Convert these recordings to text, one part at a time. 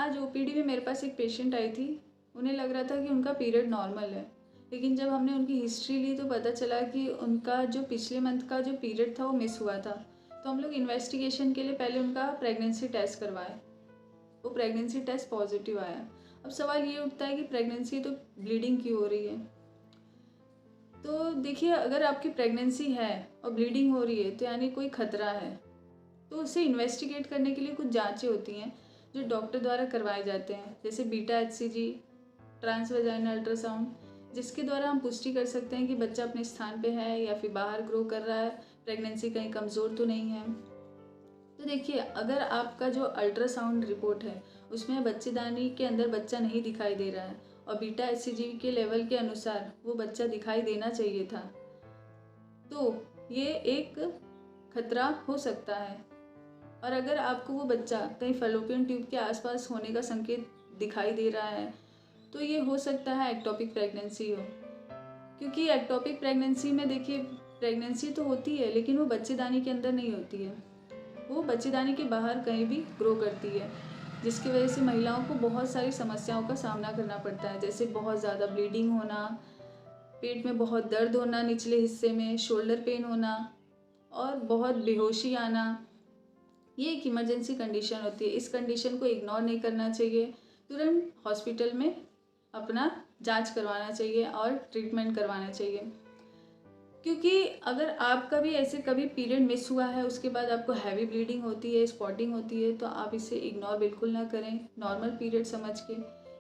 आज ओपीडी में मेरे पास एक पेशेंट आई थी। उन्हें लग रहा था कि उनका पीरियड नॉर्मल है, लेकिन जब हमने उनकी हिस्ट्री ली तो पता चला कि उनका जो पिछले मंथ का जो पीरियड था वो मिस हुआ था। तो हम लोग इन्वेस्टिगेशन के लिए पहले उनका प्रेगनेंसी टेस्ट करवाए। वो प्रेगनेंसी टेस्ट पॉजिटिव आया। अब सवाल ये उठता है कि प्रेगनेंसी तो ब्लीडिंग क्यों हो रही है। तो देखिए, अगर आपकी प्रेगनेंसी है और ब्लीडिंग हो रही है तो यानी कोई खतरा है। तो उसे इन्वेस्टिगेट करने के लिए कुछ जांचें होती हैं जो डॉक्टर द्वारा करवाए जाते हैं, जैसे बीटा HCG, ट्रांसवेजाइनल अल्ट्रासाउंड, जिसके द्वारा हम पुष्टि कर सकते हैं कि बच्चा अपने स्थान पे है या फिर बाहर ग्रो कर रहा है, प्रेगनेंसी कहीं कमज़ोर तो नहीं है। तो देखिए, अगर आपका जो अल्ट्रासाउंड रिपोर्ट है उसमें बच्चेदानी के अंदर बच्चा नहीं दिखाई दे रहा है और बीटा HCG के लेवल के अनुसार वो बच्चा दिखाई देना चाहिए था, तो ये एक खतरा हो सकता है। और अगर आपको वो बच्चा कहीं फैलोपियन ट्यूब के आसपास होने का संकेत दिखाई दे रहा है तो ये हो सकता है एक्टोपिक प्रेगनेंसी हो। क्योंकि एक्टोपिक प्रेगनेंसी में देखिए, प्रेगनेंसी तो होती है लेकिन वो बच्चेदानी के अंदर नहीं होती है, वो बच्चेदानी के बाहर कहीं भी ग्रो करती है, जिसकी वजह से महिलाओं को बहुत सारी समस्याओं का सामना करना पड़ता है, जैसे बहुत ज़्यादा ब्लीडिंग होना, पेट में बहुत दर्द होना निचले हिस्से में, शोल्डर पेन होना और बहुत बेहोशी आना। ये एक इमरजेंसी कंडीशन होती है। इस कंडीशन को इग्नोर नहीं करना चाहिए, तुरंत हॉस्पिटल में अपना जांच करवाना चाहिए और ट्रीटमेंट करवाना चाहिए। क्योंकि अगर आपका भी ऐसे कभी पीरियड मिस हुआ है, उसके बाद आपको हैवी ब्लीडिंग होती है, स्पॉटिंग होती है, तो आप इसे इग्नोर बिल्कुल ना करें नॉर्मल पीरियड समझ के,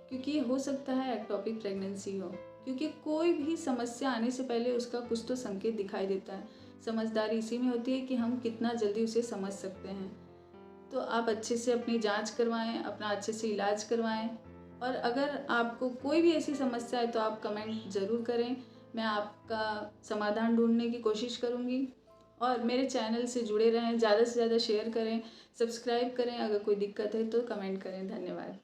क्योंकि हो सकता है एक्टोपिक प्रेगनेंसी हो। क्योंकि कोई भी समस्या आने से पहले उसका कुछ तो संकेत दिखाई देता है। समझदारी इसी में होती है कि हम कितना जल्दी उसे समझ सकते हैं। तो आप अच्छे से अपनी जांच करवाएं, अपना अच्छे से इलाज करवाएं। और अगर आपको कोई भी ऐसी समस्या है तो आप कमेंट ज़रूर करें, मैं आपका समाधान ढूंढने की कोशिश करूंगी। और मेरे चैनल से जुड़े रहें, ज़्यादा से ज़्यादा शेयर करें, सब्सक्राइब करें। अगर कोई दिक्कत है तो कमेंट करें। धन्यवाद।